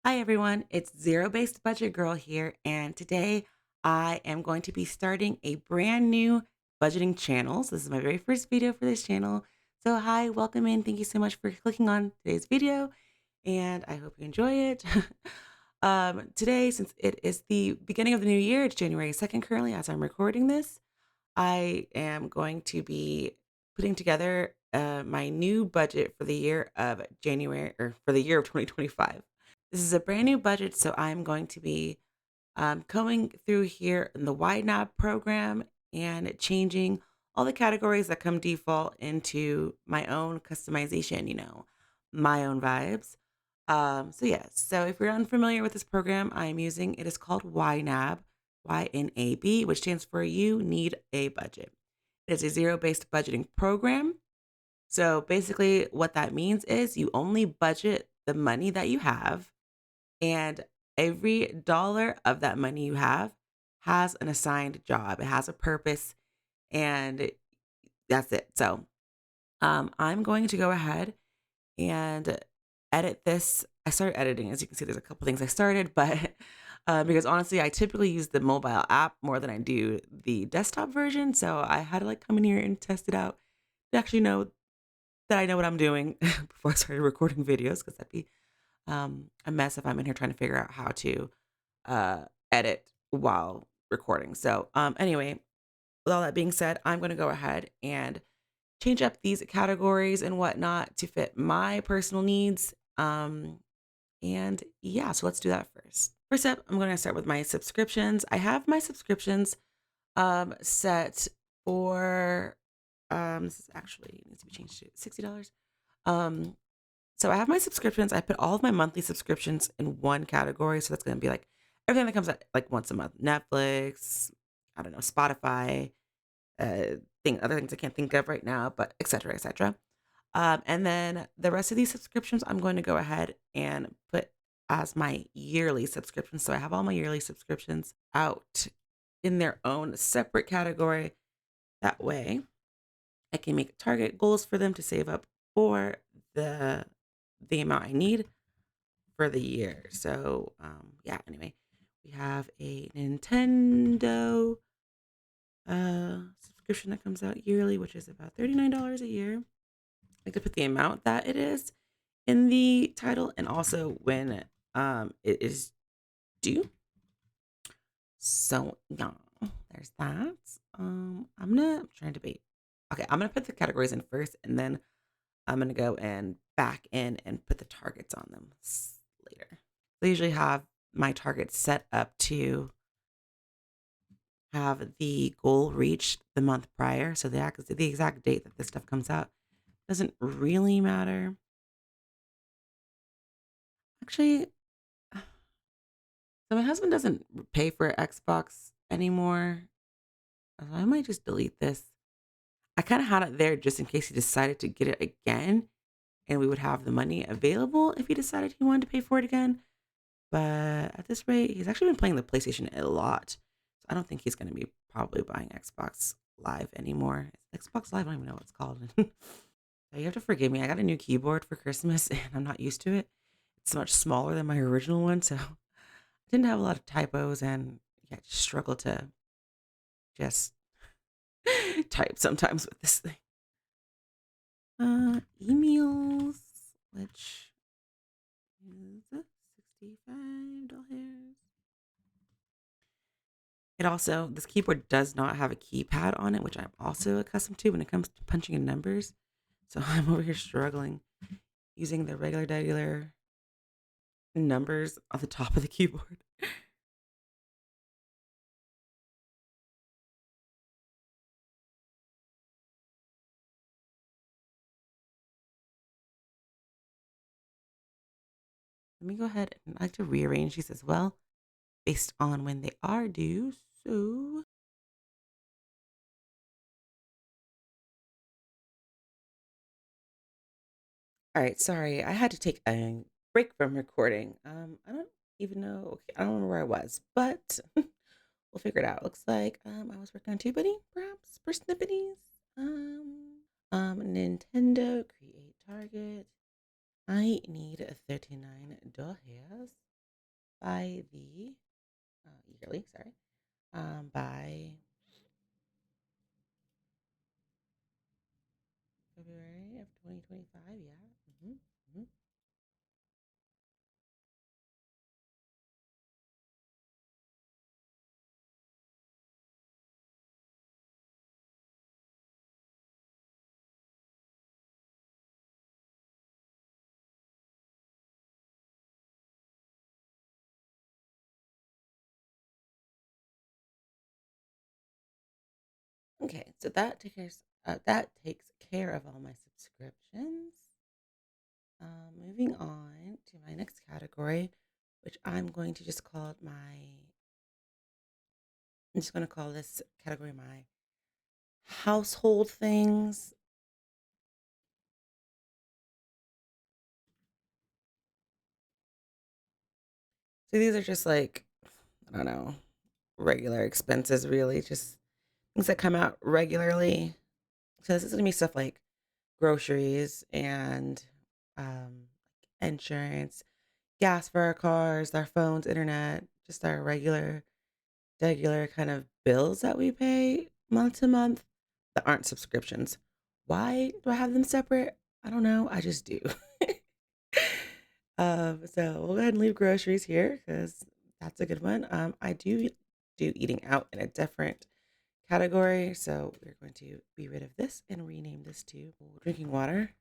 Hi everyone, it's Zero Based Budget Girl here, and today I am going to be starting a brand new budgeting channel. So this is my very first video for this channel. So hi, welcome in. Thank you so much for clicking on today's video, and I hope you enjoy it. Today, since it is the beginning of the new year, it's January 2nd currently as I'm recording this, I am going to be putting together my new budget for the year of January or for the year of 2025. This is a brand new budget, so I'm going to be going through here in the YNAB program and changing all the categories that come default into my own customization, my own vibes. So yes, so if you're unfamiliar with this program I'm using, it is called YNAB, YNAB, which stands for You Need a Budget. It is a zero-based budgeting program. So basically what that means is you only budget the money that you have, and every dollar of that money you have has an assigned job. It has a purpose, and that's it. So I'm going to go ahead and edit this. I started editing, as you can see, there's a couple things I started, but because honestly, I typically use the mobile app more than I do the desktop version. So I had to like come in here and test it out to actually know that I know what I'm doing before I started recording videos, because that'd be a mess if I'm in here trying to figure out how to edit while recording. So, anyway, with all that being said, I'm going to go ahead and change up these categories and whatnot to fit my personal needs. And yeah, so let's do that first. First up, I'm going to start with my subscriptions. I have my subscriptions set for this is actually needs to be changed to $60. Um, so I have my subscriptions. I put all of my monthly subscriptions in one category. So that's going to be like everything that comes out like once a month. Netflix, I don't know, Spotify, other things I can't think of right now, but et cetera, et cetera. And then the rest of these subscriptions, I'm going to go ahead and put as my yearly subscriptions. So I have all my yearly subscriptions out in their own separate category. That way I can make target goals for them to save up for the the amount I need for the year. So yeah, anyway, we have a Nintendo subscription that comes out yearly, which is about $39 a year. I could put the amount that it is in the title and also when it is due. So yeah, there's that. I'm trying to debate. Okay, I'm gonna put the categories in first, and then I'm gonna go and back in and put the targets on them later. I usually have my targets set up to have the goal reached the month prior. So the exact date that this stuff comes out doesn't really matter. Actually, so my husband doesn't pay for Xbox anymore. I might just delete this. I kind of had it there just in case he decided to get it again and we would have the money available if he decided he wanted to pay for it again. But at this rate, he's actually been playing the PlayStation a lot. So I don't think he's going to be probably buying Xbox Live anymore. Xbox Live, I don't even know what it's called. You have to forgive me. I got a new keyboard for Christmas and I'm not used to it. It's much smaller than my original one. So I didn't have a lot of typos and yeah, just struggle to just type sometimes with this thing. Emails, which is $65. It also, this keyboard does not have a keypad on it, which I'm also accustomed to when it comes to punching in numbers. So I'm over here struggling using the regular numbers on the top of the keyboard. Let me go ahead and I like to rearrange these as well based on when they are due. So, all right, sorry, I had to take a break from recording. I don't even know. Okay, I don't remember where I was, but we'll figure it out. Looks like I was working on TubeBuddy, perhaps for Snippities. Nintendo create target. I need $39. by the yearly, sorry, by February of 2025. Yeah. Hmm. Okay, so that takes care of all my subscriptions. Moving on to my next category, which I'm just going to call this category my household things. So these are just like, I don't know, regular expenses, really, just things that come out regularly. So this is going to be stuff like groceries and um, insurance, gas for our cars, our phones, internet, just our regular kind of bills that we pay month to month that aren't subscriptions. Why do I have them separate? I don't know. I just do. So we'll go ahead and leave groceries here because that's a good one. I do eating out in a different category, so we're going to be rid of this and rename this to drinking water.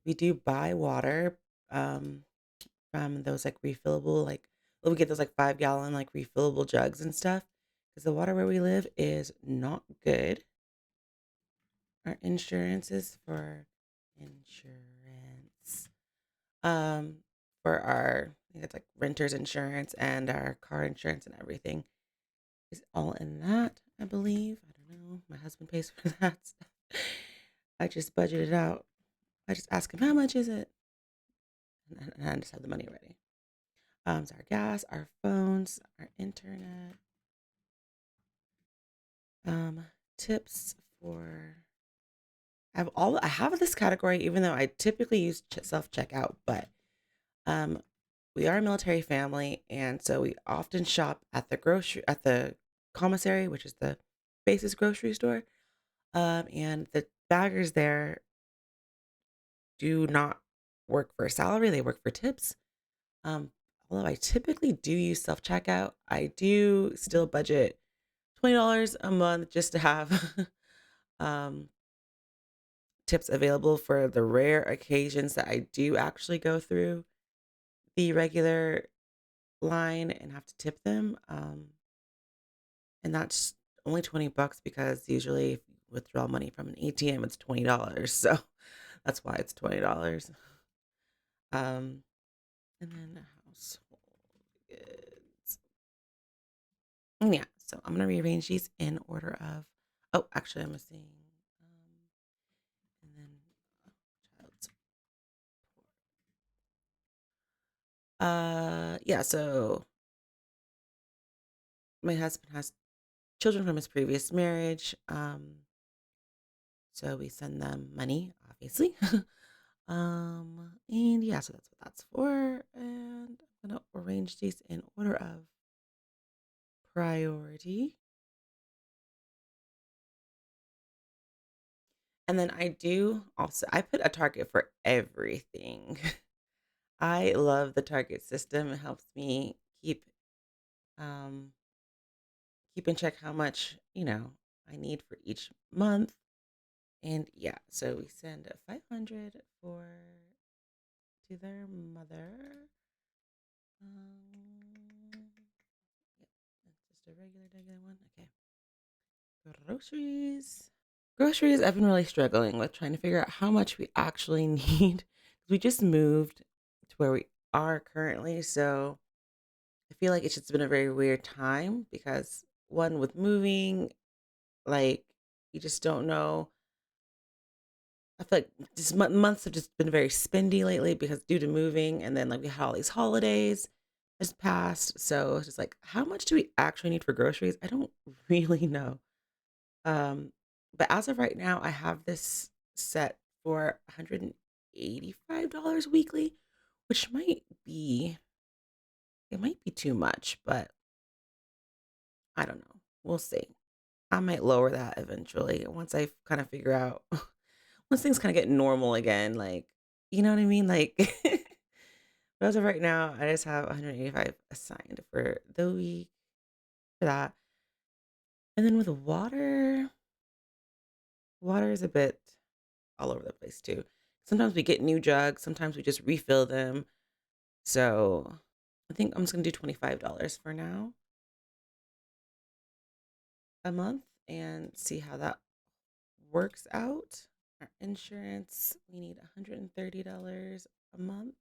We do buy water from those like refillable, like we get those like 5 gallon like refillable jugs and stuff because the water where we live is not good. Our insurance is for insurance. Um, for our, I think it's like renter's insurance and our car insurance and everything is all in that, I believe. I don't know. My husband pays for that stuff. I just budget it out. I just ask him how much is it, and I just have the money ready. So our gas, our phones, our internet, um, tips for. I have this category, even though I typically use self checkout, but um, we are a military family, and so we often shop at the commissary, which is the basis grocery store. And the baggers there do not work for a salary; they work for tips. Um, Although I typically do use self checkout, I do still budget $20 a month just to have um, tips available for the rare occasions that I do actually go through the regular line and have to tip them. And that's only 20 bucks because usually if you withdraw money from an ATM, it's $20. So that's why it's $20. Um, and then household goods. Yeah, so I'm gonna rearrange these in order of. Oh, actually, I'm missing. And then child support. Yeah. So my husband has children from his previous marriage. So we send them money, obviously. And yeah, so that's what that's for. And I'm gonna arrange these in order of priority. And then I put a target for everything. I love the target system. It helps me um keep in check how much, I need for each month. And yeah, so we send a 500 for to their mother. Yep, that's just a regular one. Okay. Groceries. Groceries, I've been really struggling with trying to figure out how much we actually need. We just moved to where we are currently, so I feel like it's just been a very weird time because one with moving, like you just don't know. I feel like just months have just been very spendy lately because due to moving, and then like we had all these holidays just passed, so it's just like how much do we actually need for groceries? I don't really know. Um, but as of right now, I have this set for $185 weekly, which might be. too much, but I don't know. We'll see. I might lower that eventually once I kind of figure out once things kind of get normal again. Like, you know what I mean? Like, but as of right now, I just have 185 assigned for the week for that. And then with water is a bit all over the place too. Sometimes we get new jugs, sometimes we just refill them. So I think I'm just gonna do $25 for now a month and see how that works out. Our insurance, we need $130 a month.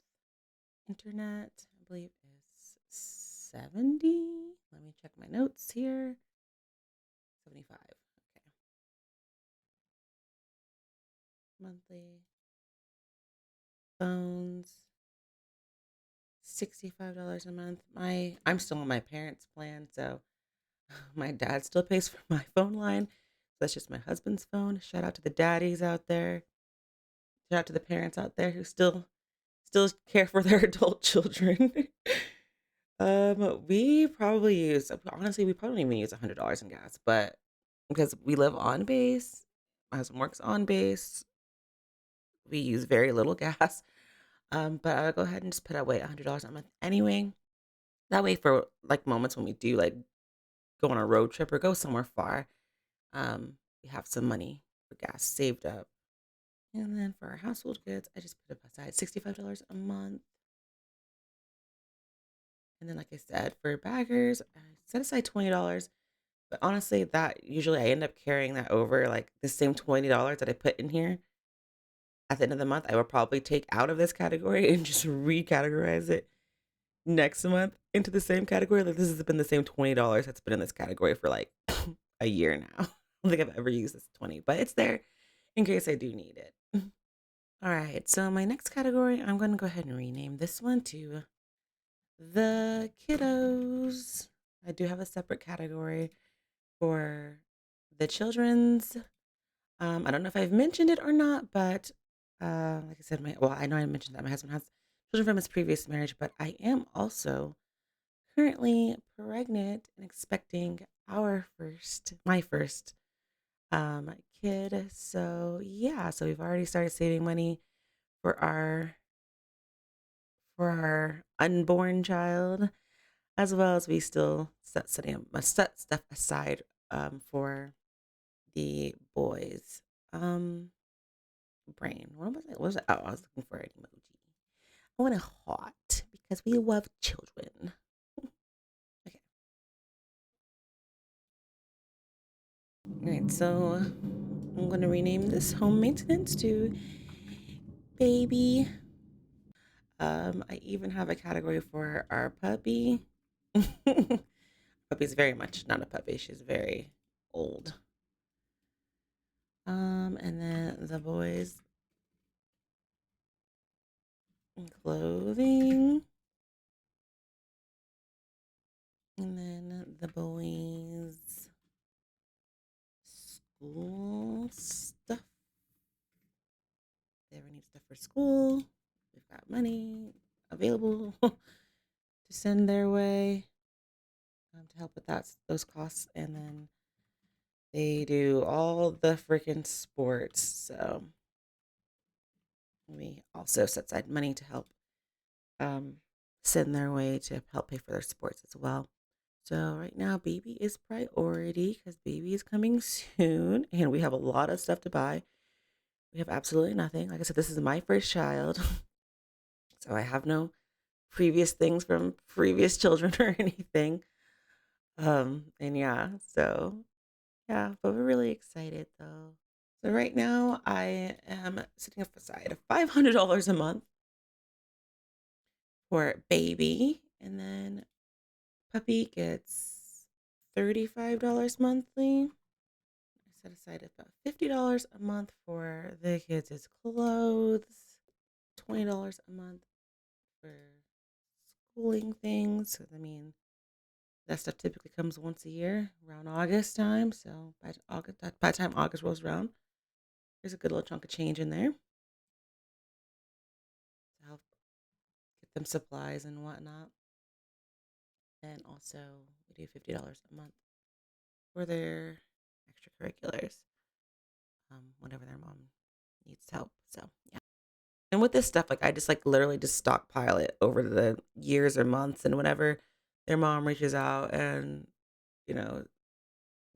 Internet, I believe is 70. Let me check my notes here. 75. Okay. Monthly phones, $65 a month. I'm still on my parents' plan, so my dad still pays for my phone line. So that's just my husband's phone. Shout out to the daddies out there. Shout out to the parents out there who still care for their adult children. We probably use honestly, we probably don't even use $100 in gas, but because we live on base, my husband works on base, we use very little gas. But I'll go ahead and just put away $100 a month anyway. That way for like moments when we do like go on a road trip or go somewhere far, we have some money for gas saved up. And then for our household goods, I just put aside $65 a month. And then, like I said, for baggers, I set aside $20. But honestly, that usually I end up carrying that over like the same $20 that I put in here at the end of the month. I will probably take out of this category and just recategorize it next month into the same category. Like this has been the same $20 that's been in this category for like a year now. I don't think I've ever used this 20, but it's there in case I do need it. All right, so my next category, I'm going to go ahead and rename this one to the kiddos. I do have a separate category for the children's. I don't know if I've mentioned it or not, but like I said, I know I mentioned that my husband has children from his previous marriage, but I am also currently pregnant and expecting my first kid. So yeah, so we've already started saving money for our unborn child, as well as we still set stuff aside for the boys. Brain. What was it? Oh, I was looking for an emoji. I want a heart because we love children. Okay. All right. So I'm going to rename this home maintenance to baby. I even have a category for our puppy. Puppy's very much not a puppy. She's very old. And then the boys clothing. And then the boys school stuff. They ever need stuff for school, we've got money available to send their way to help with those costs. And then they do all the freaking sports. So we also set aside money to help um, send their way to help pay for their sports as well. So right now, baby is priority because baby is coming soon, and we have a lot of stuff to buy. We have absolutely nothing. Like I said, this is my first child, so I have no previous things from previous children or anything. And yeah, so yeah, but we're really excited though. So right now, I am setting aside $500 a month for baby, and then puppy gets $35 monthly. I set aside about $50 a month for the kids' clothes, $20 a month for schooling things. 'Cause, I mean, that stuff typically comes once a year around August time. So by the time August rolls around, there's a good little chunk of change in there to help get them supplies and whatnot. And also, we do $50 a month for their extracurriculars, whenever their mom needs help. So, yeah. And with this stuff, like I just like literally just stockpile it over the years or months. And whenever their mom reaches out and, you know,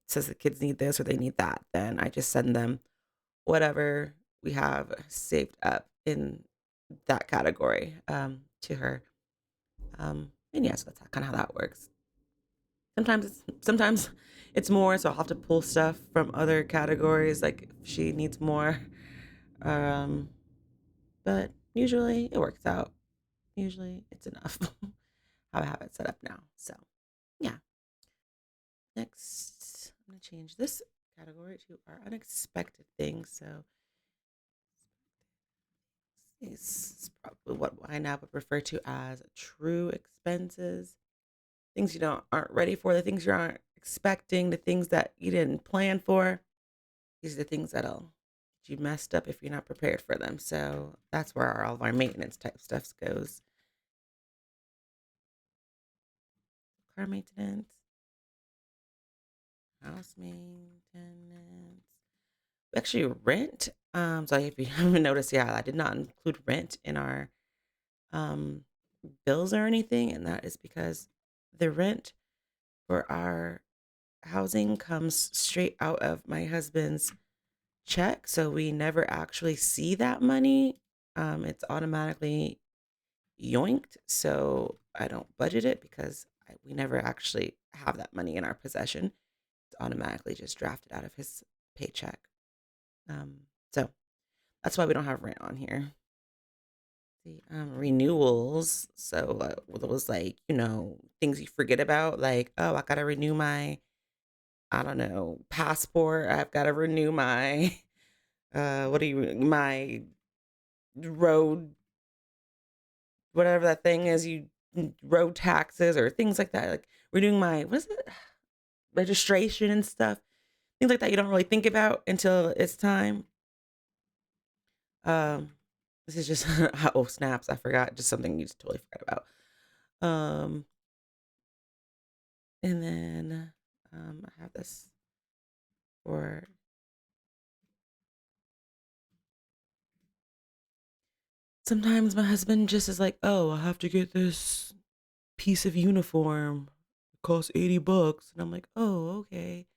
says the kids need this or they need that, then I just send them whatever we have saved up in that category to her. And yeah, so that's kind of how that works. Sometimes it's more, so I'll have to pull stuff from other categories, like if she needs more. Um, but usually it works out. Usually it's enough. How I have it set up now. So yeah. Next, I'm gonna change this category to our unexpected things. So it's probably what YNAB would refer to as true expenses. Things you don't aren't ready for, the things you aren't expecting, the things that you didn't plan for. These are the things that'll get you messed up if you're not prepared for them. So that's where all of our maintenance type stuff goes. Car maintenance, house maintenance. We actually rent. So if you haven't noticed, yeah, I did not include rent in our um bills or anything, and that is because the rent for our housing comes straight out of my husband's check, so we never actually see that money. It's automatically yoinked, so I don't budget it because we never actually have that money in our possession. It's automatically just drafted out of his paycheck. So that's why we don't have rent on here. The renewals, so those like things you forget about, like oh I gotta renew my I don't know passport. I've got to renew my what do you my road whatever that thing is you road taxes or things like that, like renewing my what is it registration and stuff, things like that you don't really think about until it's time. um this is just oh snaps, I forgot, just something you just totally forgot about. And then I have this for sometimes my husband just is like, oh, I have to get this piece of uniform, it costs $80, and I'm like, oh, okay.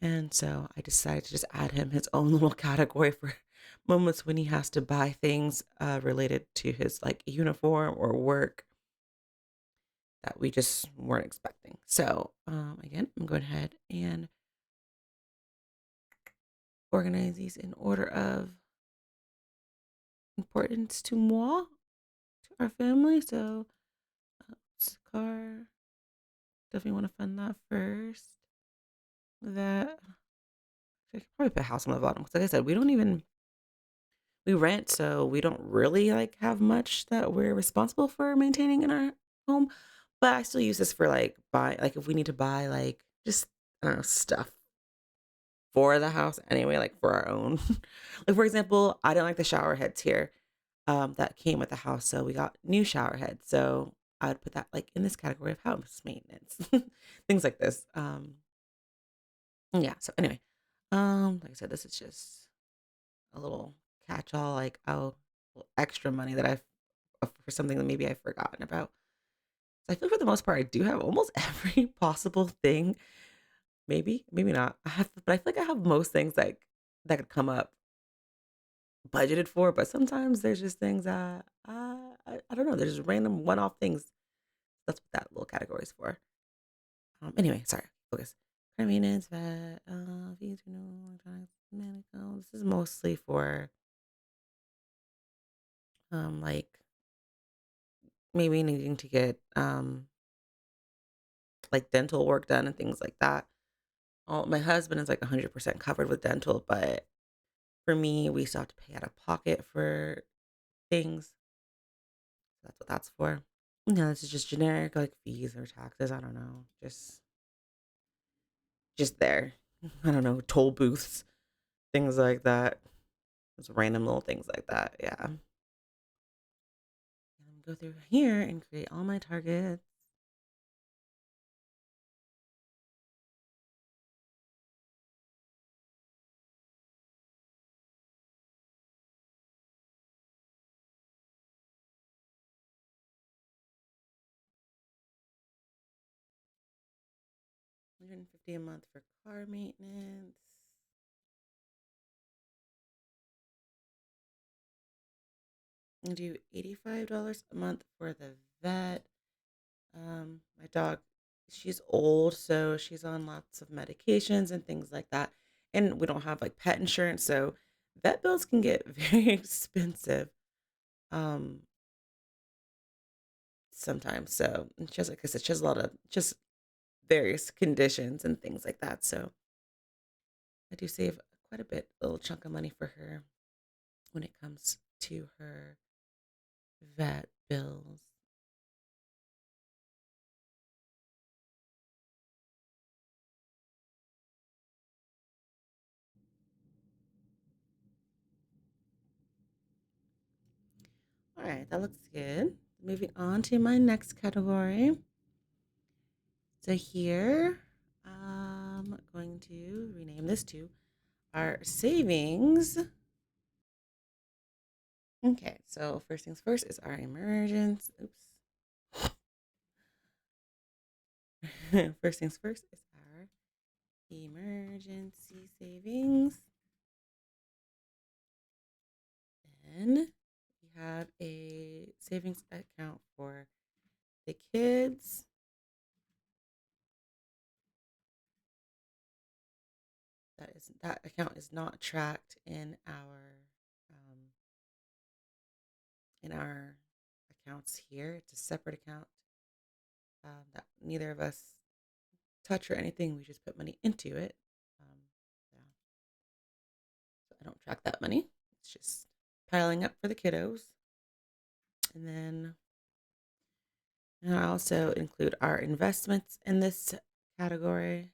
And so I decided to just add him his own little category for moments when he has to buy things related to his like uniform or work that we just weren't expecting. So again, I'm going ahead and organize these in order of importance to moi, to our family. So car, definitely want to fund that first. That I could probably put house on the bottom because, like I said, we rent, so we don't really like have much that we're responsible for maintaining in our home. But I still use this for like buy, like if we need to buy like just I don't know stuff for the house anyway, like for our own. Like for example, I didn't like the shower heads here that came with the house, so we got new shower heads. So I would put that like in this category of house maintenance, things like this. Yeah. So anyway, like I said, this is just a little catch-all, like oh, extra money that I've for something that maybe I've forgotten about. So I feel for the most part, I do have almost every possible thing. Maybe not. I have, but I feel like I have most things like that could come up budgeted for. But sometimes there's just things that I don't know. There's just random one-off things. That's what that little category is for. Anyway, sorry. Focus. Car maintenance, vet, fees, renewal, electronics, medical. This is mostly for like maybe needing to get like dental work done and things like that. My husband is like 100% covered with dental, but for me, we still have to pay out of pocket for things. That's what that's for. No, this is just generic like fees or taxes. I don't know. Just there. I don't know, toll booths, things like that. Just random little things like that. Yeah. And go through here and create all my targets. 150 a month for car maintenance. And do $85 a month for the vet. My dog, she's old, so she's on lots of medications and things like that. And we don't have like pet insurance, so vet bills can get very expensive um sometimes. So and she has, like I said, she has a lot of just various conditions and things like that. So I do save quite a bit, a little chunk of money for her when it comes to her vet bills. All right, that looks good. Moving on to my next category. So here, I'm going to rename this to our savings. Okay, so first things first is our emergence. Oops. First things first is our emergency savings. Then we have a savings account for the kids. That account is not tracked um, in our accounts here. It's a separate account that neither of us touch or anything. We just put money into it. Um, yeah. So I don't track that money. It's just piling up for the kiddos. And then I also include our investments in this category,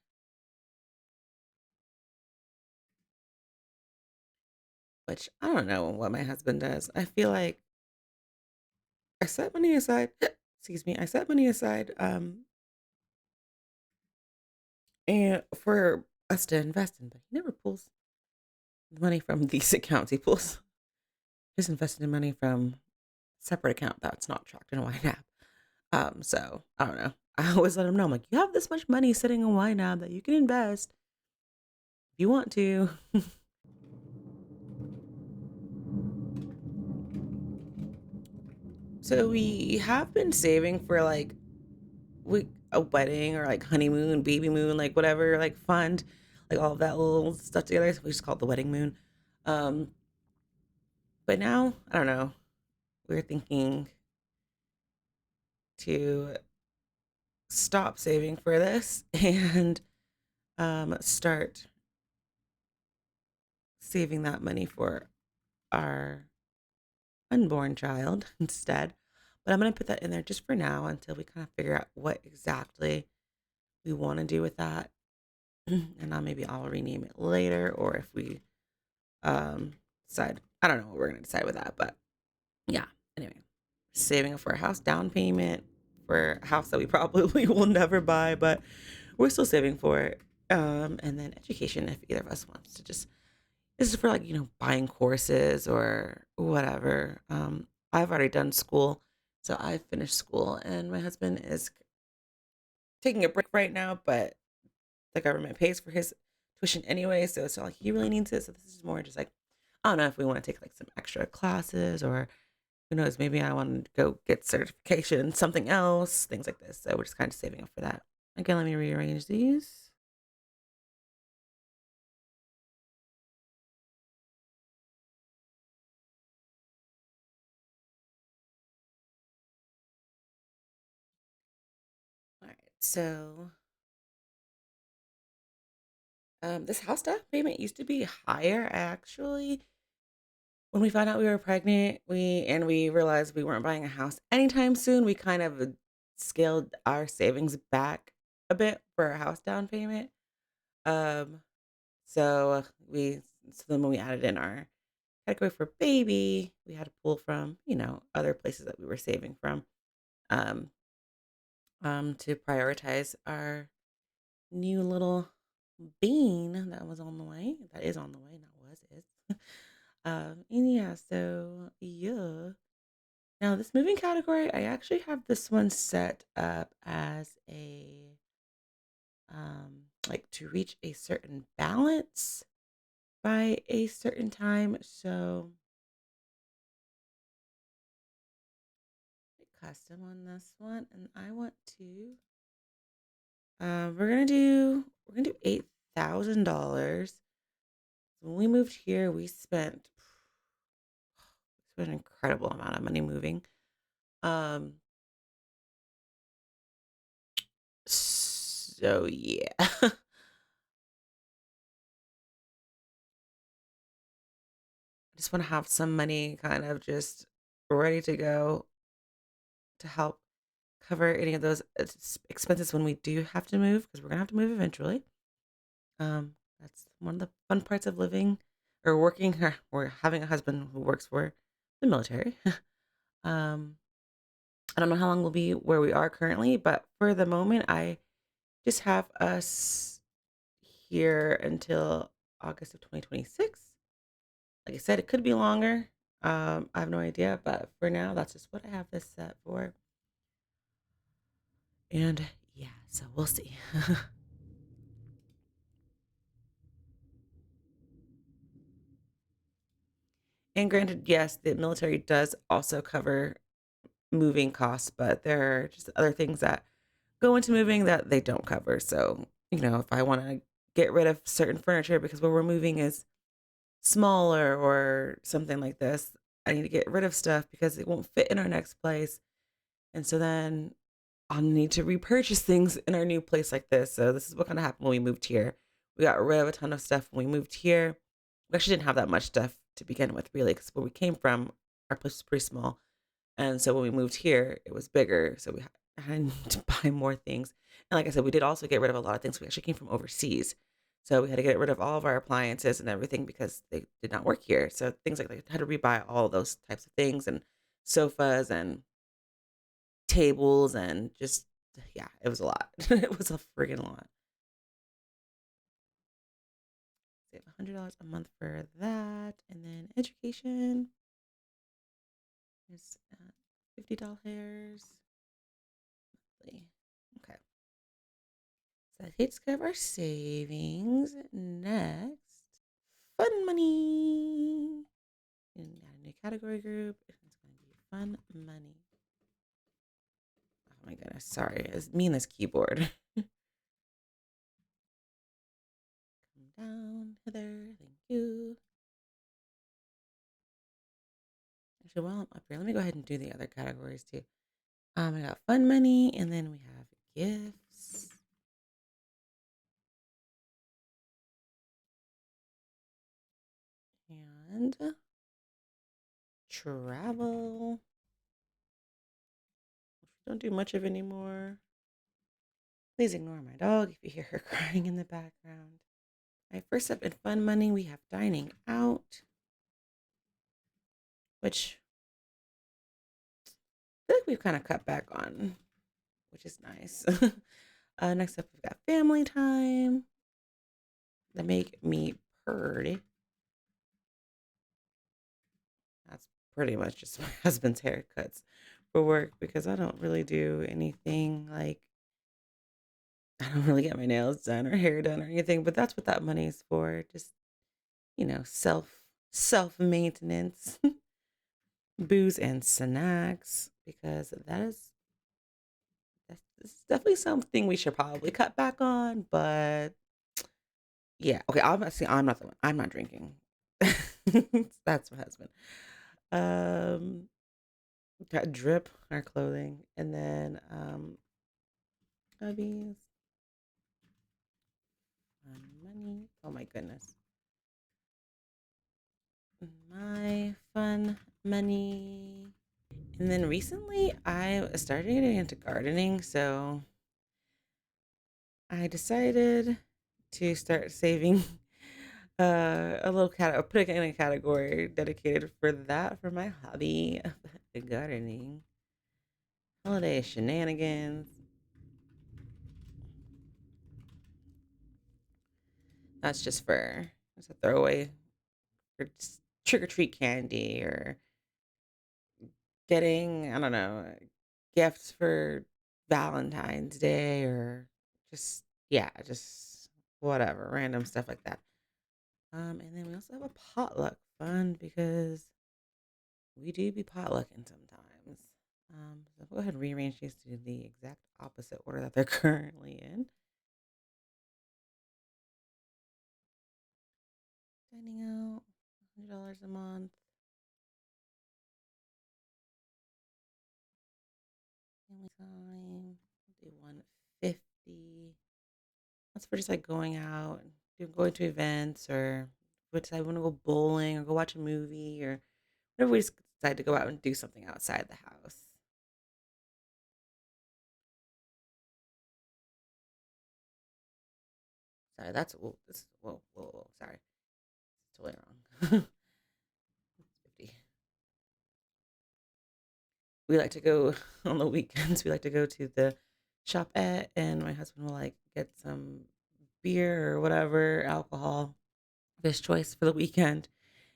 which I don't know what my husband does. I feel like I set money aside. Excuse me. I set money aside and for us to invest in, but he never pulls the money from these accounts. He pulls his invested money from separate account that's not tracked in a YNAB. So I don't know. I always let him know. I'm like, you have this much money sitting in YNAB that you can invest if you want to. So we have been saving for like we a wedding or like honeymoon, baby moon, like whatever, like fund, like all of that little stuff together. We just call it the wedding moon. Um, but now I don't know. We're thinking to stop saving for this and start saving that money for our unborn child instead. But I'm going to put that in there just for now until we kind of figure out what exactly we want to do with that. And maybe I'll rename it later, or if we um, decide, I don't know what we're going to decide with that. But yeah, anyway, saving up for a house down payment for a house that we probably will never buy, but we're still saving for it. And then education, if either of us wants to just, this is for like, buying courses or whatever. I've already done school. So I finished school and my husband is taking a break right now, but the government pays for his tuition anyway. So it's not like he really needs it. So this is more just like, I don't know if we want to take like some extra classes or who knows, maybe I want to go get certification, something else, things like this. So we're just kind of saving up for that. Again, let me rearrange these. All right. So this house down payment used to be higher actually. When we found out we were pregnant, we realized we weren't buying a house anytime soon. We kind of scaled our savings back a bit for a house down payment. Um, so then when we added in our category for baby, we had to pull from other places that we were saving from um, to prioritize our new little bean that was on the way. That is on the way, not was is. And yeah, so yeah. Now this moving category, I actually have this one set up as a like to reach a certain balance by a certain time. So custom on this one, and I want to. We're gonna do $8,000. When we moved here, we spent an incredible amount of money moving. Um, so yeah. I just want to have some money kind of just ready to go to help cover any of those expenses when we do have to move, because we're gonna have to move eventually. That's one of the fun parts of living or working or having a husband who works for the military. um, I don't know how long we'll be where we are currently, but for the moment, I just have us here until August of 2026. Like I said, it could be longer. I have no idea, but for now, that's just what I have this set for. And yeah, so we'll see. And granted, yes, the military does also cover moving costs, but there are just other things that go into moving that they don't cover. So, if I want to get rid of certain furniture because where we're moving is smaller or something like this, I need to get rid of stuff because it won't fit in our next place. And so then I'll need to repurchase things in our new place like this. So this is what kind of happened when we moved here. We got rid of a ton of stuff when we moved here. We actually didn't have that much stuff to begin with, really, because where we came from, our place was pretty small. And so when we moved here, it was bigger. So we had to buy more things. And like I said, we did also get rid of a lot of things. We actually came from overseas. So we had to get rid of all of our appliances and everything because they did not work here. So things like that, I had to rebuy all those types of things and sofas and tables and just, yeah, it was a lot. It was a friggin' lot. Save $100 a month for that. And then education is $50. Okay. So that takes care of our savings. Next, fun money. And add a new category group. It's going to be fun money. Oh my goodness. Sorry. It's me and this keyboard. Come down, Heather. Thank you. Actually, while I'm up here, let me go ahead and do the other categories too. I got fun money, and then we have gifts. And travel. Don't do much of anymore. Please ignore my dog if you hear her crying in the background. All right, first up in fun money, we have dining out, which I feel like we've kind of cut back on, which is nice. Next up, we've got family time. That make me purdy. That's pretty much just my husband's haircuts for work because I don't really do anything like I don't really get my nails done or hair done or anything, but that's what that money is for. Just, self maintenance, booze and snacks, because that's definitely something we should probably cut back on. But yeah, okay, I'm not the one. I'm not drinking. That's my husband. Um, got drip our clothing, and then hubbies, money. Oh my goodness, my fun money. And then recently, I started getting into gardening, so I decided to start saving putting in a category dedicated for that for my hobby of gardening. Holiday shenanigans. That's just for it's a throwaway for trick or treat candy or getting, I don't know, gifts for Valentine's Day or just yeah, just whatever, random stuff like that. And then we also have a potluck fund because we do be potlucking sometimes. So go ahead and rearrange these to the exact opposite order that they're currently in. Dining out, $100 a month. Family time, we'll do 150. That's for just like going out and going to events or what I want to go bowling or go watch a movie or whatever we just decide to go out and do something outside the house. Sorry, that's whoa, this whoa, sorry. Totally wrong. 50. We like to go on the weekends. We like to go to the shop at, and my husband will like get some beer or whatever alcohol of his choice for the weekend.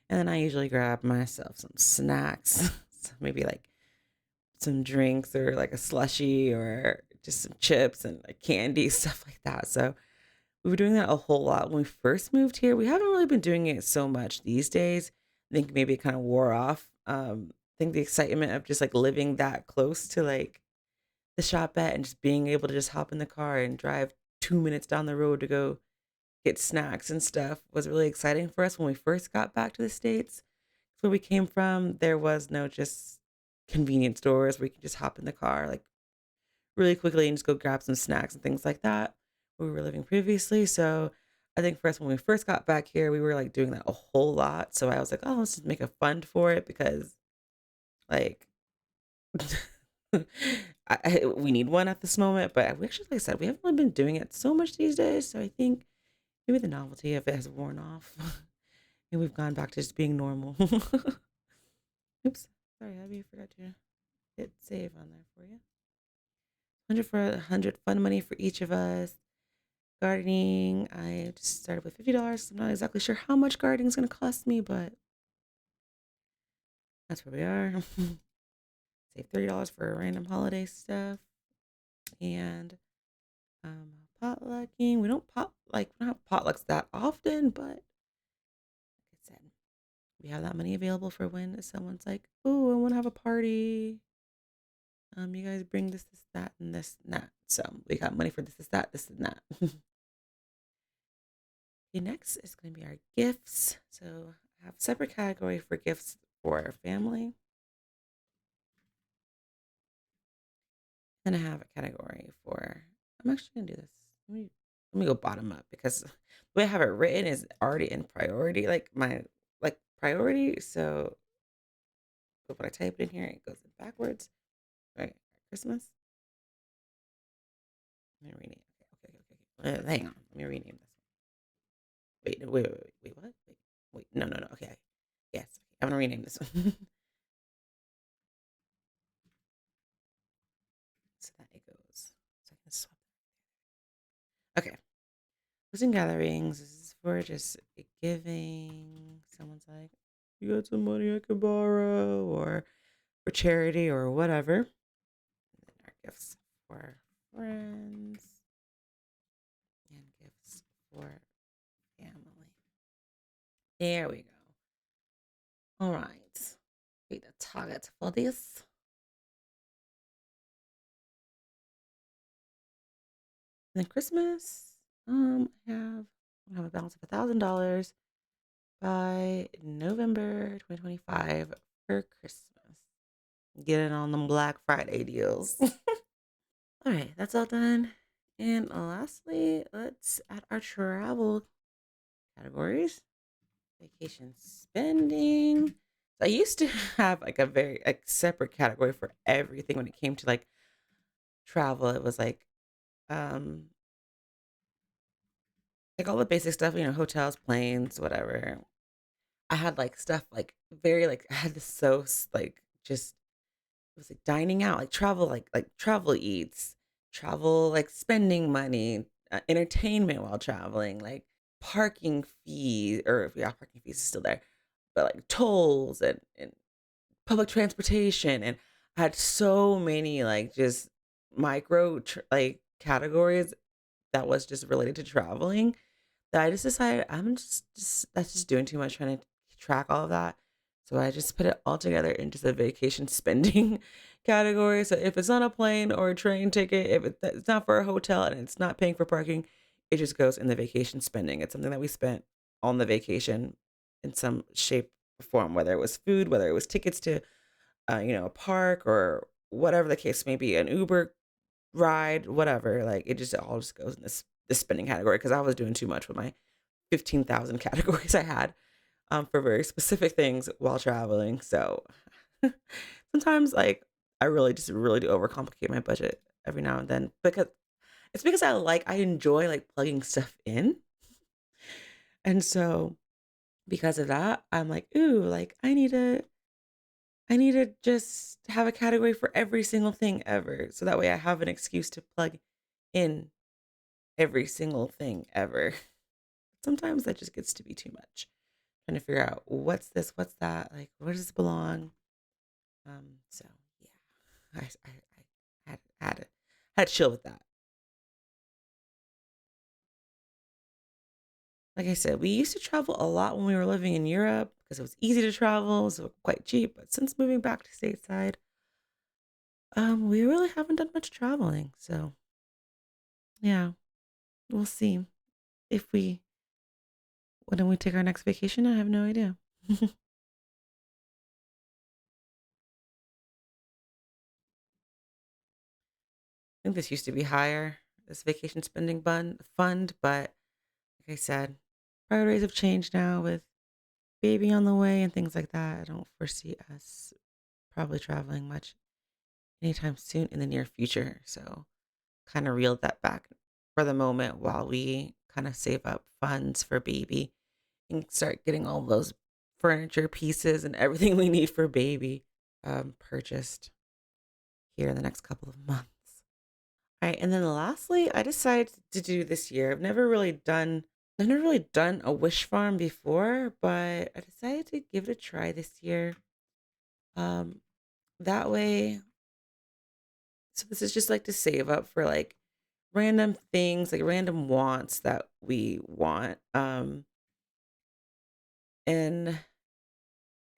And then I usually grab myself some snacks, so maybe like some drinks or like a slushy or just some chips and like candy, stuff like that. So we were doing that a whole lot when we first moved here. We haven't really been doing it so much these days. I think maybe it kind of wore off. I think the excitement of just like living that close to like the shop at and just being able to just hop in the car and drive 2 minutes down the road to go get snacks and stuff was really exciting for us when we first got back to the States. Where we came from, there was no just convenience stores where you can just hop in the car like really quickly and just go grab some snacks and things like that where we were living previously. So I think for us, when we first got back here, we were like doing that a whole lot. So I was like, oh, let's just make a fund for it because like we need one at this moment. But we actually, like I said, we haven't really been doing it so much these days. So I think maybe the novelty of it has worn off and we've gone back to just being normal. Oops. Sorry, Abby, I forgot to hit save on there for you. 100 for 100 fun money for each of us. Gardening, I just started with $50. I'm not exactly sure how much gardening is going to cost me, but that's where we are. Save $30 for random holiday stuff and potlucking. We don't have potlucks that often, but like I said, we have that money available for when someone's like, "Oh, I want to have a party. You guys bring this, that, and this, and that." So we got money for this, that, this, and that. The next is going to be our gifts. So I have a separate category for gifts for our family. Then I have a category for, I'm actually going to do this. Let me go bottom up because the way I have it written is already in priority, like my like priority. So but when I type it in here, it goes in backwards. Right, Christmas. Let me rename. Okay. Hang on. Let me rename this. Wait. What? Wait. No. Okay. Yes. I'm gonna rename this one so that it goes. So I can swap. Okay. Closing gatherings. This is for just giving. Someone's like, you got some money I could borrow, or for charity, or whatever. And then our gifts for friends and gifts for family. There we go. All right. Create a target for this. And then Christmas, I have a balance of $1,000 by November 2025 for Christmas. Getting on them Black Friday deals. All right, that's all done. And lastly, let's add our travel categories. Vacation spending. So I used to have like a very like separate category for everything when it came to like travel. It was um like all the basic stuff, hotels, planes, whatever. I had like stuff like very like I had this like just it was like dining out, like travel, like travel eats, travel like spending money, entertainment while traveling, like parking fees or yeah, parking fees is still there, but like tolls and public transportation, and I had so many like just like categories that was just related to traveling that I just decided I'm just that's just doing too much trying to track all of that. So I just put it all together in just a vacation spending category. So if it's not a plane or a train ticket, if it's not for a hotel and it's not paying for parking, it just goes in the vacation spending. It's something that we spent on the vacation in some shape or form, whether it was food, whether it was tickets to a park or whatever the case may be, an Uber ride, whatever. Like it just all just goes in this spending category because I was doing too much with my 15,000 categories I had for very specific things while traveling. So sometimes, like, I really do overcomplicate my budget every now and then because it's because I enjoy like plugging stuff in. And so because of that, I'm like, ooh, like I need to just have a category for every single thing ever. So that way I have an excuse to plug in every single thing ever. Sometimes that just gets to be too much. Trying to figure out what's this, what's that, like where does this belong? So yeah, I had to chill with that. Like I said, we used to travel a lot when we were living in Europe because it was easy to travel, so quite cheap. But since moving back to stateside, we really haven't done much traveling. So yeah, we'll see if we when we take our next vacation. I have no idea. I think this used to be higher, this vacation spending fund, but like I said, priorities have changed now with baby on the way and things like that. I don't foresee us probably traveling much anytime soon in the near future. So kind of reeled that back for the moment while we kind of save up funds for baby and start getting all those furniture pieces and everything we need for baby purchased here in the next couple of months. All right, and then lastly, I decided to do this year. I've never really done a wish farm before, but I decided to give it a try this year. Um, that way, so this is just like to save up for like random things, like random wants that we want. And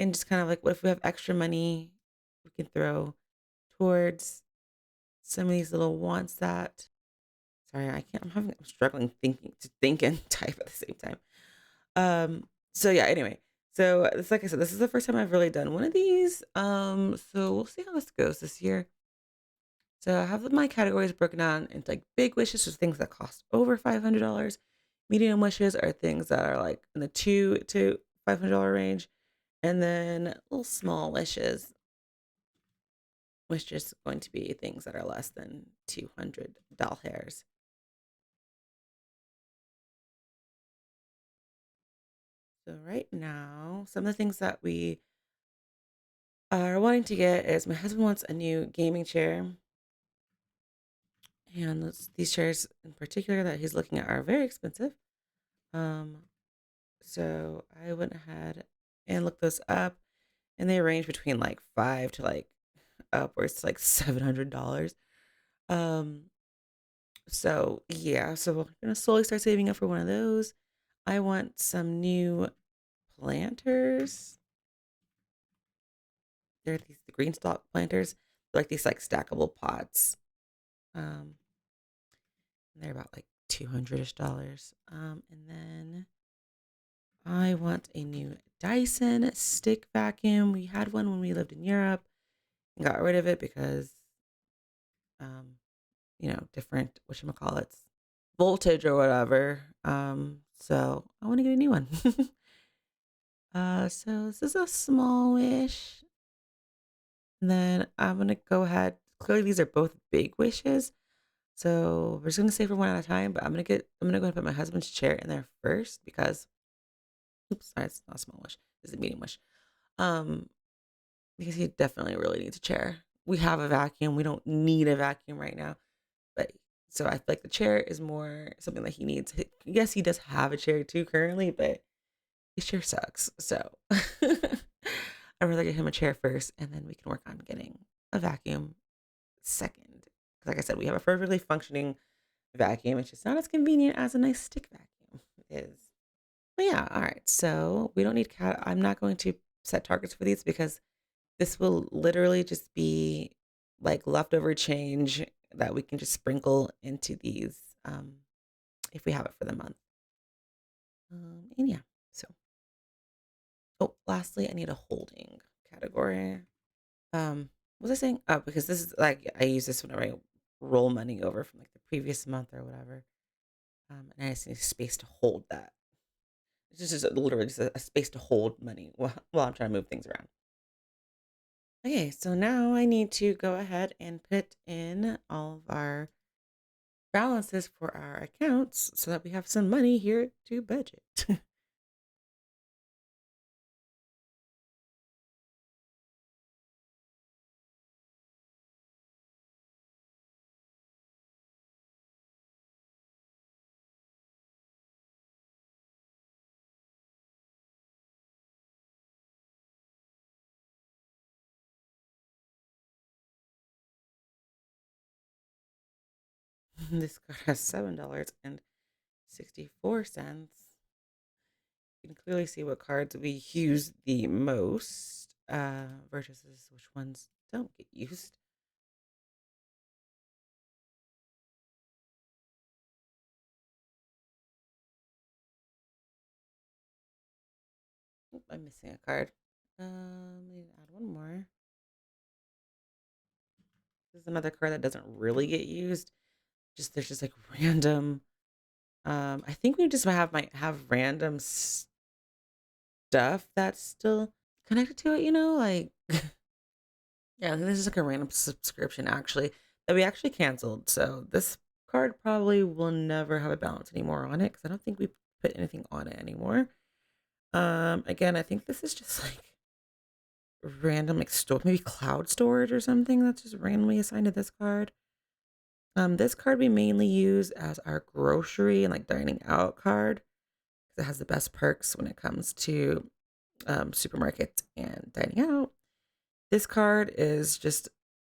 just kind of like what if we have extra money we can throw towards some of these little wants that sorry, I can't I'm struggling thinking to think and type at the same time. So yeah, anyway. So it's like I said, this is the first time I've really done one of these. So we'll see how this goes this year. So I have my categories broken down into like big wishes, so things that cost over $500. Medium wishes are things that are like in the $2 to $500 range, and then little small wishes, which is going to be things that are less than $200. So right now, some of the things that we are wanting to get is my husband wants a new gaming chair, and these chairs in particular that he's looking at are very expensive. Um, so I went ahead and looked those up, and they range between like five to like upwards to like $700. Um, so yeah, so we're gonna slowly start saving up for one of those. I want some new planters. They're these the green stalk planters. They're like these like stackable pots. Um, and they're about like $200-ish. And then I want a new Dyson stick vacuum. We had one when we lived in Europe and got rid of it because, um, different whatchamacallits, voltage or whatever. So I want to get a new one. So this is a small-ish. And then I'm gonna go ahead. Clearly, these are both big wishes. So we're just gonna say for one at a time, but I'm gonna go ahead and put my husband's chair in there first because oops, sorry, it's not a small wish, it's a medium wish. Um, because he definitely really needs a chair. We have a vacuum, we don't need a vacuum right now. But so I feel like the chair is more something that he needs. Yes, he does have a chair too currently, but his chair sucks. So I'd rather get him a chair first and then we can work on getting a vacuum second. 'Cause like I said, we have a perfectly functioning vacuum. It's just not as convenient as a nice stick vacuum is. But yeah, all right. So we don't need cat. I'm not going to set targets for these because this will literally just be like leftover change that we can just sprinkle into these if we have it for the month. And yeah, so oh, lastly, I need a holding category. What was I saying? Oh, because this is like I use this whenever I roll money over from like the previous month or whatever. And I just need space to hold that. It's just literally just a space to hold money while I'm trying to move things around. Okay, so now I need to go ahead and put in all of our balances for our accounts so that we have some money here to budget. This card has $7.64. You can clearly see what cards we use the most versus which ones don't get used. Oop, I'm missing a card. Let me add one more. This is another card that doesn't really get used. Just there's just like random. I think we just might have random stuff that's still connected to it. Like yeah, this is like a random subscription actually that we actually canceled. So this card probably will never have a balance anymore on it because I don't think we put anything on it anymore. Again, I think this is just like random like store, maybe cloud storage or something that's just randomly assigned to this card. This card we mainly use as our grocery and like dining out card because it has the best perks when it comes to supermarkets and dining out. This card is just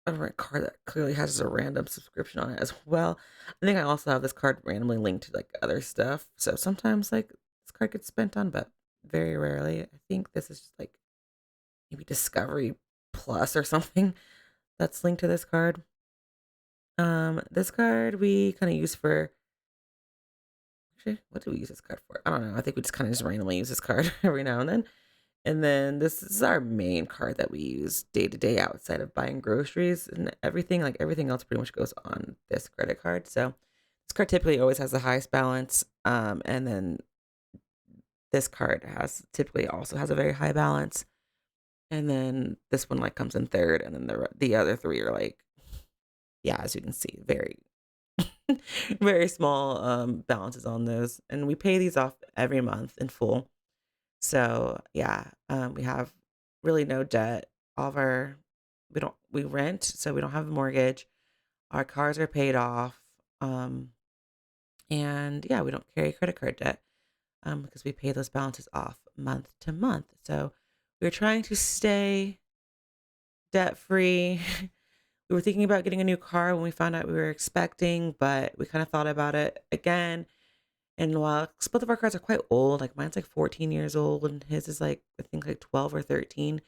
a card that clearly has a random subscription on it as well. I think I also have this card randomly linked to like other stuff. So sometimes like this card gets spent on, but very rarely. I think this is just like maybe Discovery Plus or something that's linked to this card. This card we kind of use for actually what do we use this card for? I don't know. I think we just kind of just randomly use this card every now and then. And then this is our main card that we use day to day outside of buying groceries and everything. Like everything else pretty much goes on this credit card. So this card typically always has the highest balance. And then this card has typically also has a very high balance. And then this one like comes in third, and then the other three are like, yeah, as you can see, very very small balances on those. And we pay these off every month in full. So yeah, we have really no debt. All of our we rent, so we don't have a mortgage. Our cars are paid off. Um, and yeah, we don't carry credit card debt because we pay those balances off month to month. So we're trying to stay debt free. We were thinking about getting a new car when we found out we were expecting, but we kind of thought about it again. And while 'cause both of our cars are quite old, like mine's like 14 years old and his is like I think like 12 or 13.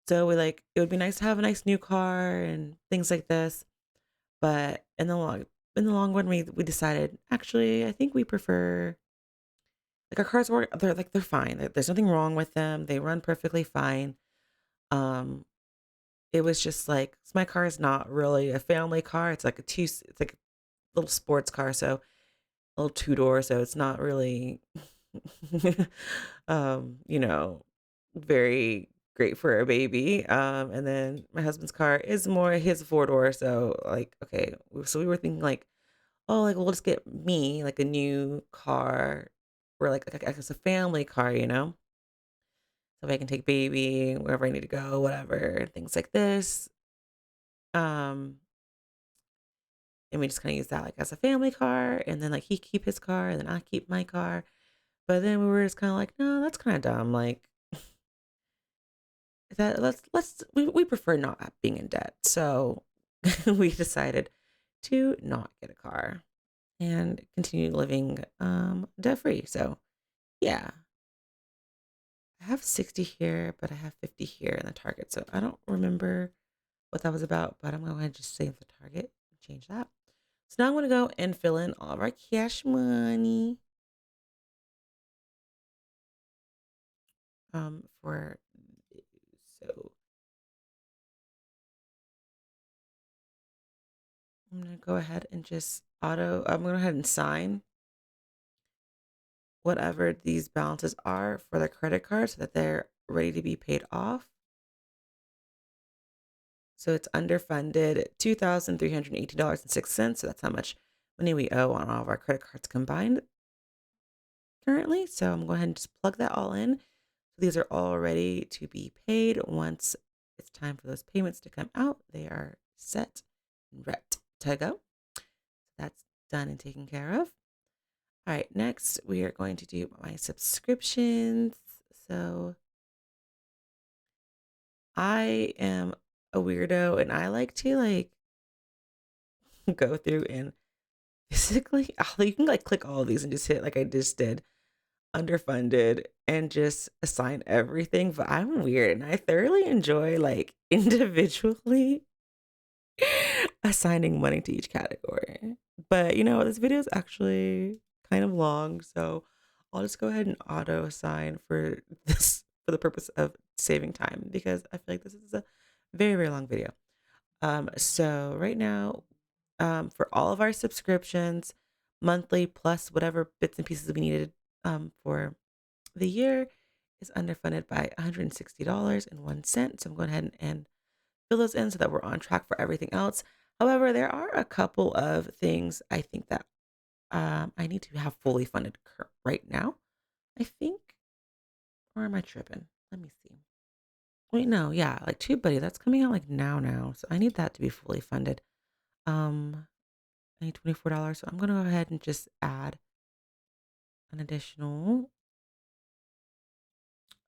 So we like it would be nice to have a nice new car and things like this. But in the long run we decided actually I think we prefer like our cars were they're fine. There's nothing wrong with them. They run perfectly fine. Um it was just like 'cause my car is not really a family car. It's like a little sports car, so a little two-door, so it's not really you know, very great for a baby. And then my husband's car is more his four-door, so like okay, so we were thinking like, oh, like we'll just get me like a new car or like it's a family car, so I can take baby wherever I need to go, whatever, things like this. Um, and we just kind of use that like as a family car, and then like he keep his car, and then I keep my car. But then we were just kind of like, no, that's kind of dumb. Like that, we prefer not being in debt, so we decided to not get a car. and continue living debt free. So yeah, I have 60 here, but I have 50 here in the target. So I don't remember what that was about, but I'm going to go ahead and just save the target and change that. So now I'm going to go and fill in all of our cash money for, so I'm going to go ahead and just I'm going to go ahead and sign whatever these balances are for the credit card so that they're ready to be paid off. So it's underfunded $2,318.06. So that's how much money we owe on all of our credit cards combined currently. So I'm going to go ahead and just plug that all in. So these are all ready to be paid. Once it's time for those payments to come out, they are set and ready to go. That's done and taken care of. All right, next we are going to do my subscriptions. So I am a weirdo and I like to go through and basically you can click all of these and just hit like I just did underfunded and just assign everything. But I'm weird and I thoroughly enjoy individually assigning money to each category. But this video is actually kind of long, so I'll just go ahead and auto assign for this for the purpose of saving time because I feel like this is a very, very long video. So right now, for all of our subscriptions, monthly plus whatever bits and pieces we needed for the year is underfunded by $160.01. So I'm going ahead and fill those in so that we're on track for everything else. However, there are a couple of things I think that I need to have fully funded right now, I think. Or am I tripping? Let me see. Wait, no, yeah, like TubeBuddy, that's coming out now. So I need that to be fully funded. I need $24. So I'm gonna go ahead and just add an additional.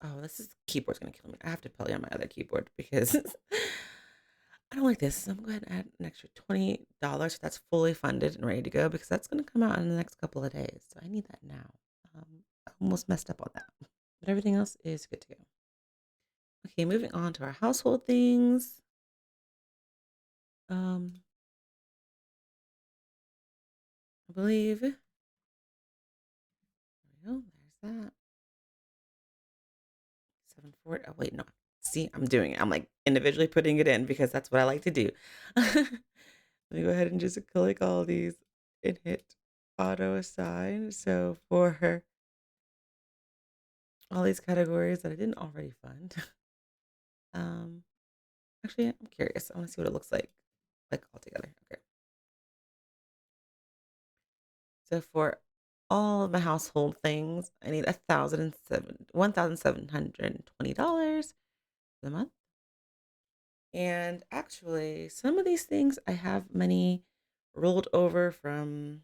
Oh, this keyboard's gonna kill me. I have to play on my other keyboard because I don't like this. So I'm gonna go ahead and add an extra $20. So that's fully funded and ready to go because that's gonna come out in the next couple of days. So I need that now. I almost messed up on that, but everything else is good to go. Okay, moving on to our household things. I believe. There we go. There's that. 740. Oh wait, no. See, I'm doing it. I'm individually putting it in because that's what I like to do. Let me go ahead and just click all these and hit auto assign. So for all these categories that I didn't already fund, um, actually, I'm curious. I want to see what it looks like all together. Okay. So for all of my household things, I need $1,720 for the month. And actually, some of these things I have money rolled over from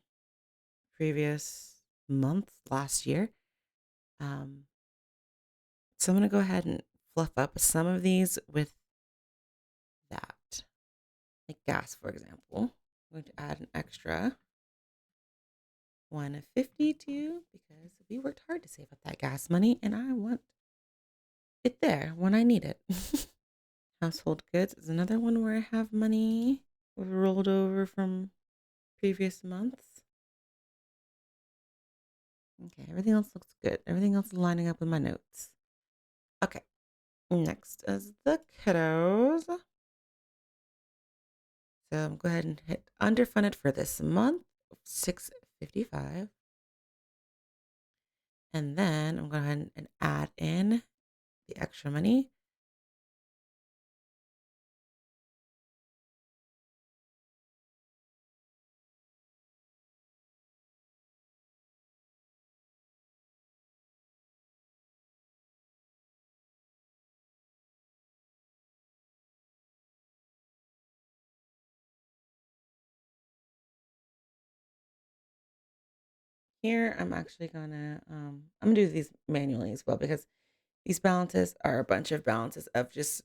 previous month last year. So I'm going to go ahead and fluff up some of these with that. Like gas, for example. I'm going to add an extra 152 because we worked hard to save up that gas money and I want it there when I need it. Household goods is another one where I have money rolled over from previous months. Okay, everything else looks good. Everything else is lining up with my notes. Okay, next is the kiddos. So I'm go ahead and hit underfunded for this month, 655. And then I'm going to go ahead and add in the extra money. Here, I'm actually gonna I'm gonna do these manually as well because these balances are a bunch of balances of just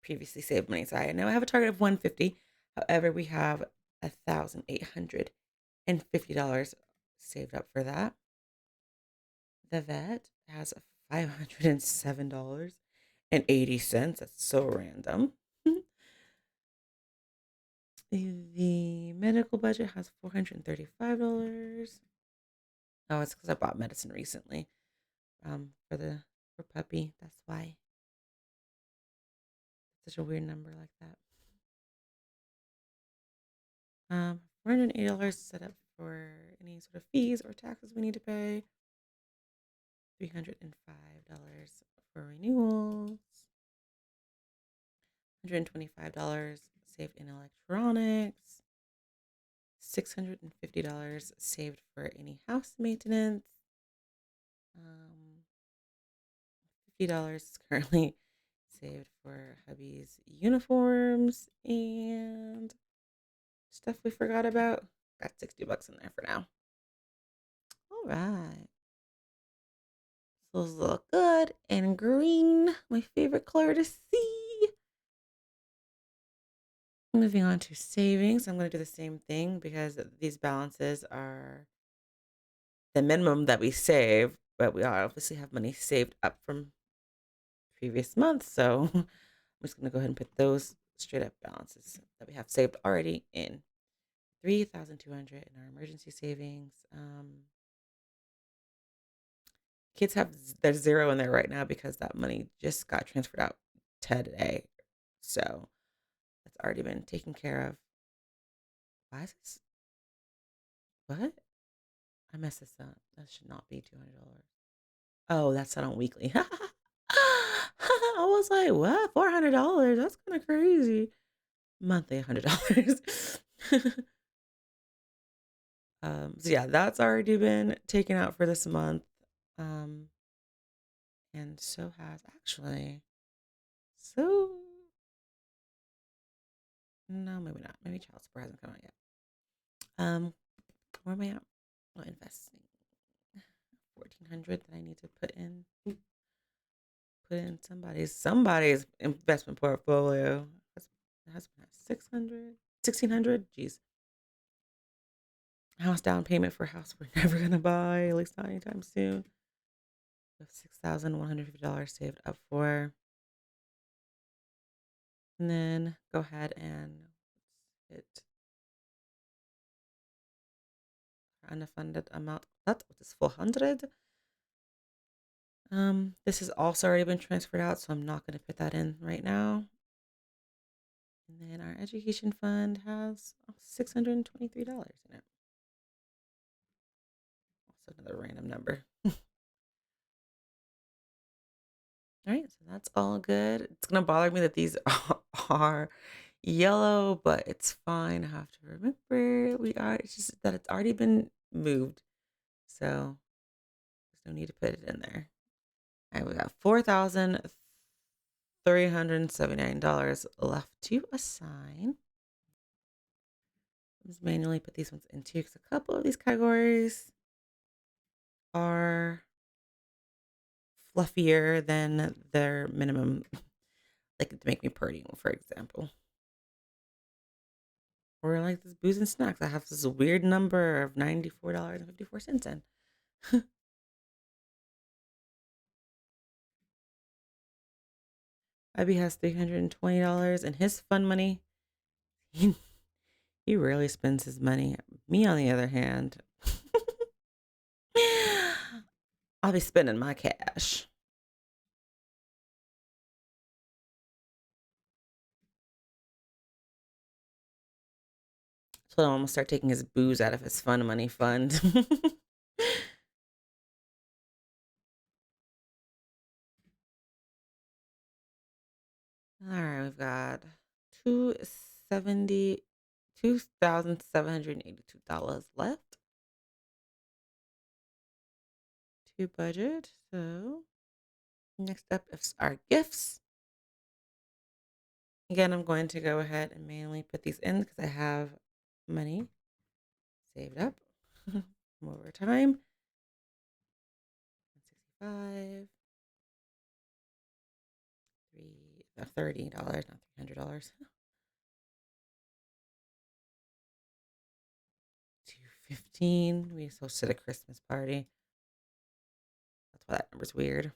previously saved money. So I know I have a target of 150. However, we have 1,800 and $50 saved up for that. The vet has $507.80. That's so random. The medical budget has $435. Oh, it's because I bought medicine recently. For puppy. That's why. Such a weird number like that. $480 set up for any sort of fees or taxes we need to pay. $305 for renewals. $125 saved in electronics. $650 saved for any house maintenance. $50 is currently saved for hubby's uniforms and stuff we forgot about. Got $60 in there for now. All right. Those look good. And green, my favorite color to see. Moving on to savings. I'm going to do the same thing because these balances are the minimum that we save, but we obviously have money saved up from previous months. So I'm just going to go ahead and put those straight up balances that we have saved already in. 3,200 in our emergency savings. Kids have there's zero in there right now because that money just got transferred out today. So that's already been taken care of. Why is this? What? I messed this up. That should not be $200. Oh, that's not on weekly. I was like, what? $400? That's kind of crazy. Monthly, $100. So yeah, that's already been taken out for this month. And so has actually. So no, maybe not. Maybe child support hasn't come out yet. Where am I at? Oh, investing. 1,400 that I need to put in somebody's investment portfolio. Husband has 600, 1,600. Geez. House down payment for a house we're never gonna buy, at least not anytime soon. We have $6,150 saved up for. And then go ahead and hit unfunded amount. That's what is 400. This has also already been transferred out, so I'm not going to put that in right now. And then our education fund has $623 in it. Also another random number. All right, so that's all good. It's going to bother me that these are yellow, but it's fine. I have to remember it's just that it's already been moved. So there's no need to put it in there. All right, we got $4,379 left to assign. Just manually put these ones into because a couple of these categories are fluffier than their minimum, like to make me pretty, for example. Or like this booze and snacks. I have this weird number of $94.54 in. Abby has $320 in his fun money. He rarely spends his money. Me, on the other hand, I'll be spending my cash. So I'm gonna start taking his booze out of his fun money fund. All right, we've got $2,782 left to budget. So next up is our gifts. Again, I'm going to go ahead and manually put these in because I have money saved up from over time. 65, $30, not $300. 15. We hosted a Christmas party. That's why that number's weird.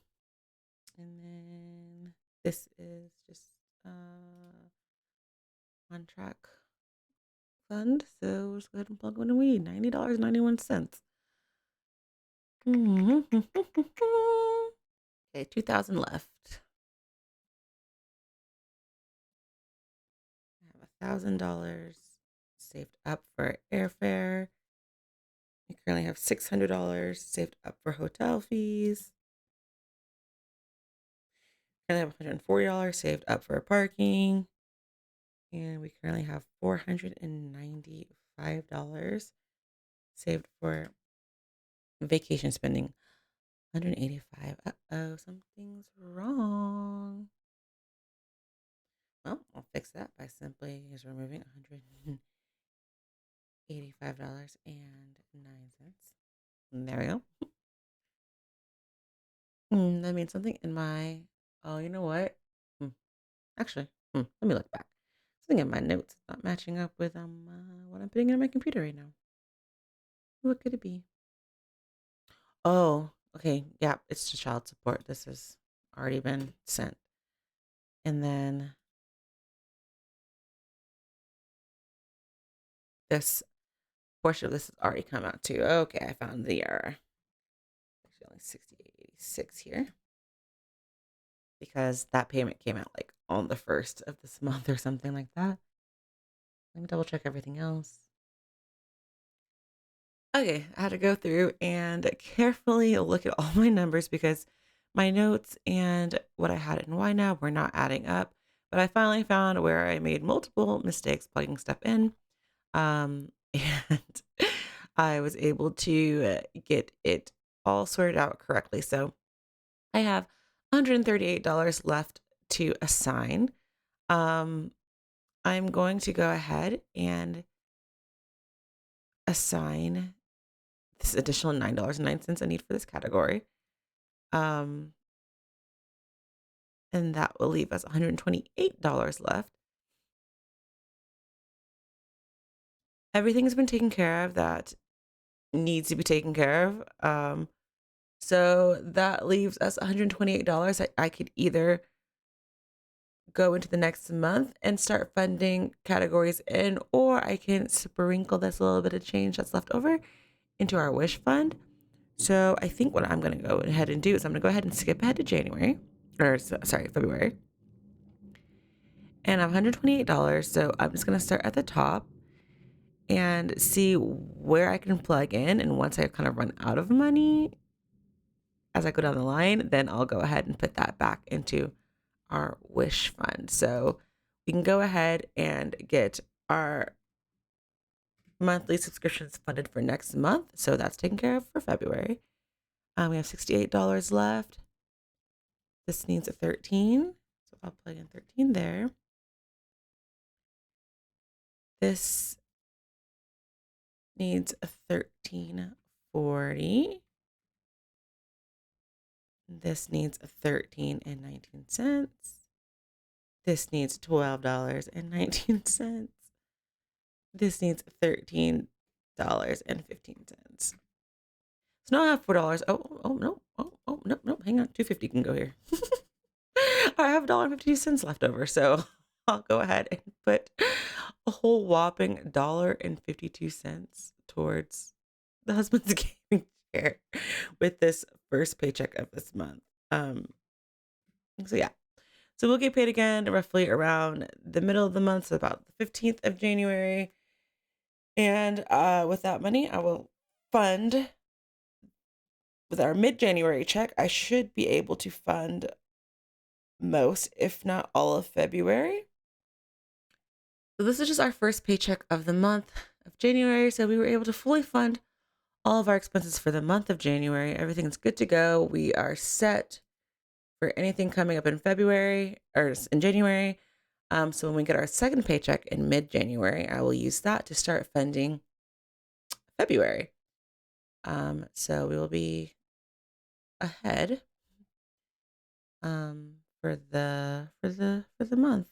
And then this is just on track fund. So we'll just go ahead and plug in a weed. $90.91. Okay, 2,000 left. I have $1,000 saved up for airfare. We currently have $600 saved up for hotel fees. Currently have $140 saved up for parking. And we currently have $495 saved for vacation spending. 185. Uh-oh, something's wrong. Well, I'll fix that by simply just removing $185.09. There we go. That means something in my, oh, you know what? Actually, let me look back. Something in my notes is not matching up with what I'm putting in my computer right now. What could it be? Oh, okay. Yeah, it's to child support. This has already been sent. And then this portion of this has already come out too. Okay, I found the error. Actually, only 68.86 here. Because that payment came out like on the 1st of this month or something like that. Let me double check everything else. Okay, I had to go through and carefully look at all my numbers because my notes and what I had in YNAB were not adding up. But I finally found where I made multiple mistakes plugging stuff in. And I was able to get it all sorted out correctly. So I have $138 left to assign. I'm going to go ahead and assign this additional $9.09 I need for this category. And that will leave us $128 left. Everything's been taken care of that needs to be taken care of. So that leaves us $128 that I could either go into the next month and start funding categories in, or I can sprinkle this little bit of change that's left over into our wish fund. So I think what I'm going to go ahead and do is I'm going to go ahead and skip ahead to February. And I have $128. So I'm just going to start at the top and see where I can plug in. And once I kind of run out of money as I go down the line, then I'll go ahead and put that back into our wish fund. So we can go ahead and get our monthly subscriptions funded for next month. So that's taken care of for February. We have $68 left. This needs a 13. So I'll plug in 13 there. This needs a 13.40. This needs a 13.19. This needs $12.19. This needs $13.15. So now I have $4. Oh no. No. Hang on. $2.50 can go here. I have $1.52 left over, so I'll go ahead and put a whole whopping $1.52 towards the husband's gaming chair with this first paycheck of this month. So yeah. So we'll get paid again roughly around the middle of the month, so about the 15th of January. And with that money, I will fund, with our mid-January check, I should be able to fund most, if not all of February. So this is just our first paycheck of the month of January. So we were able to fully fund all of our expenses for the month of January. Everything's good to go. We are set for anything coming up in February or in January. So when we get our second paycheck in mid-January, I will use that to start funding February. So we will be ahead for the month.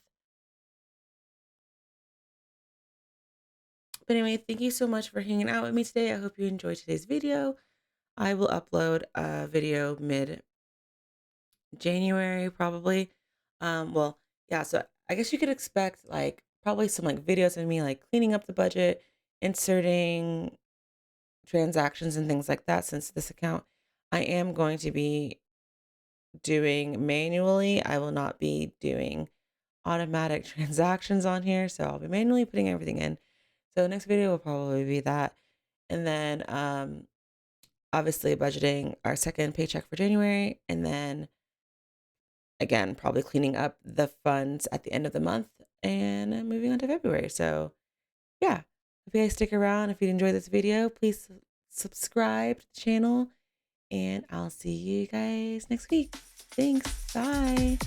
But anyway, thank you so much for hanging out with me today. I hope you enjoyed today's video. I will upload a video mid-January probably. Well, yeah, so I guess you could expect like probably some like videos of me like cleaning up the budget, inserting transactions and things like that since this account I am going to be doing manually. I will not be doing automatic transactions on here, so I'll be manually putting everything in. So the next video will probably be that. And then obviously budgeting our second paycheck for January, and then again, probably cleaning up the funds at the end of the month and moving on to February. So yeah, if you guys stick around, if you enjoyed this video, please subscribe to the channel, and I'll see you guys next week. Thanks. Bye.